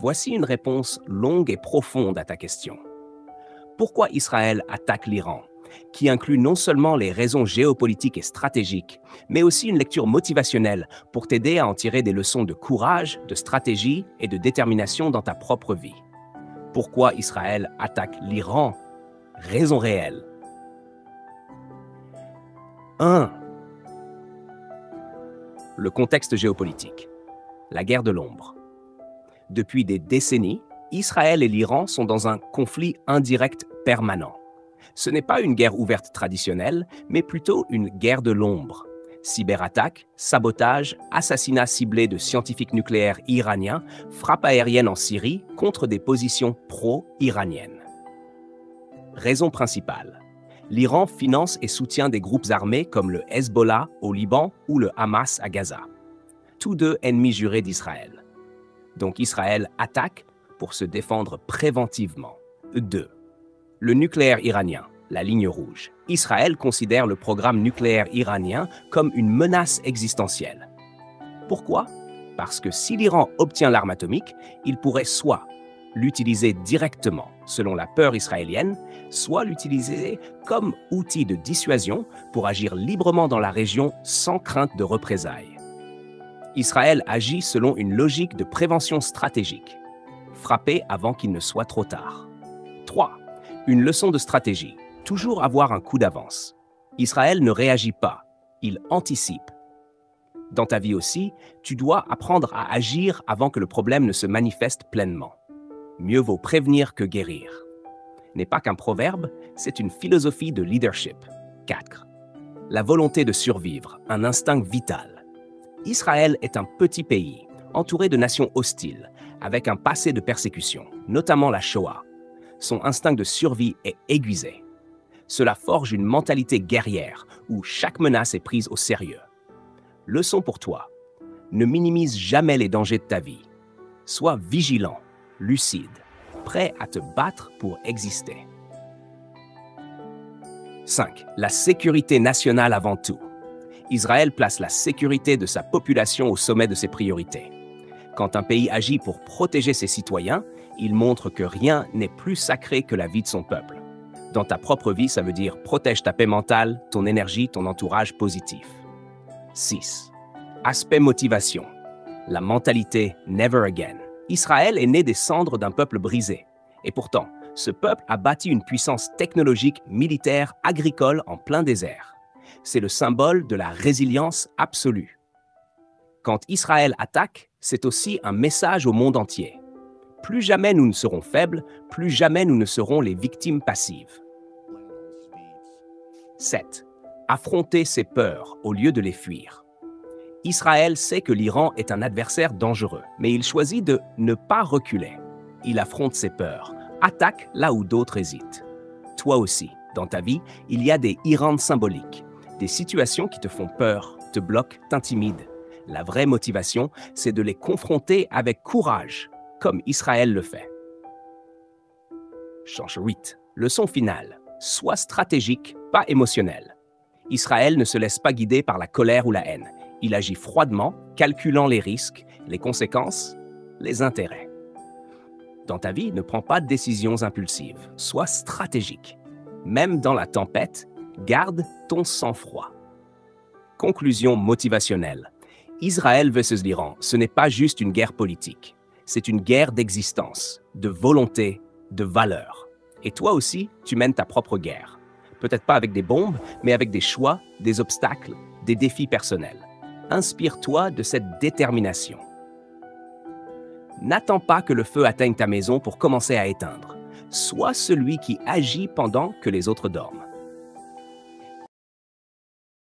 Voici une réponse longue et profonde à ta question. Pourquoi Israël attaque l'Iran, qui inclut non seulement les raisons géopolitiques et stratégiques, mais aussi une lecture motivationnelle pour t'aider à en tirer des leçons de courage, de stratégie et de détermination dans ta propre vie. Pourquoi Israël attaque l'Iran? Raison réelle. 1. Le contexte géopolitique. La guerre de l'ombre. Depuis des décennies, Israël et l'Iran sont dans un conflit indirect permanent. Ce n'est pas une guerre ouverte traditionnelle, mais plutôt une guerre de l'ombre. Cyberattaques, sabotage, assassinats ciblés de scientifiques nucléaires iraniens, frappes aériennes en Syrie contre des positions pro-iraniennes. Raison principale. L'Iran finance et soutient des groupes armés comme le Hezbollah au Liban ou le Hamas à Gaza. Tous deux ennemis jurés d'Israël. Donc Israël attaque pour se défendre préventivement. 2. Le nucléaire iranien, la ligne rouge. Israël considère le programme nucléaire iranien comme une menace existentielle. Pourquoi? Parce que si l'Iran obtient l'arme atomique, il pourrait soit l'utiliser directement, selon la peur israélienne, soit l'utiliser comme outil de dissuasion pour agir librement dans la région sans crainte de représailles. Israël agit selon une logique de prévention stratégique. Frapper avant qu'il ne soit trop tard. 3. Une leçon de stratégie. Toujours avoir un coup d'avance. Israël ne réagit pas, il anticipe. Dans ta vie aussi, tu dois apprendre à agir avant que le problème ne se manifeste pleinement. Mieux vaut prévenir que guérir. N'est pas qu'un proverbe, c'est une philosophie de leadership. 4. La volonté de survivre, un instinct vital. Israël est un petit pays, entouré de nations hostiles, avec un passé de persécution, notamment la Shoah. Son instinct de survie est aiguisé. Cela forge une mentalité guerrière, où chaque menace est prise au sérieux. Leçon pour toi, ne minimise jamais les dangers de ta vie. Sois vigilant, lucide, prêt à te battre pour exister. 5. La sécurité nationale avant tout. Israël place la sécurité de sa population au sommet de ses priorités. Quand un pays agit pour protéger ses citoyens, il montre que rien n'est plus sacré que la vie de son peuple. Dans ta propre vie, ça veut dire protège ta paix mentale, ton énergie, ton entourage positif. 6. Aspect motivation. La mentalité never again. Israël est né des cendres d'un peuple brisé. Et pourtant, ce peuple a bâti une puissance technologique, militaire, agricole en plein désert. C'est le symbole de la résilience absolue. Quand Israël attaque, c'est aussi un message au monde entier. Plus jamais nous ne serons faibles, plus jamais nous ne serons les victimes passives. 7. Affronter ses peurs au lieu de les fuir. Israël sait que l'Iran est un adversaire dangereux, mais il choisit de ne pas reculer. Il affronte ses peurs, attaque là où d'autres hésitent. Toi aussi, dans ta vie, il y a des Irans symboliques. Des situations qui te font peur, te bloquent, t'intimident. La vraie motivation, c'est de les confronter avec courage, comme Israël le fait. Change 8. Leçon finale. Sois stratégique, pas émotionnel. Israël ne se laisse pas guider par la colère ou la haine. Il agit froidement, calculant les risques, les conséquences, les intérêts. Dans ta vie, ne prends pas de décisions impulsives. Sois stratégique. Même dans la tempête, garde ton sang-froid. Conclusion motivationnelle. Israël versus l'Iran, ce n'est pas juste une guerre politique. C'est une guerre d'existence, de volonté, de valeurs. Et toi aussi, tu mènes ta propre guerre. Peut-être pas avec des bombes, mais avec des choix, des obstacles, des défis personnels. Inspire-toi de cette détermination. N'attends pas que le feu atteigne ta maison pour commencer à éteindre. Sois celui qui agit pendant que les autres dorment.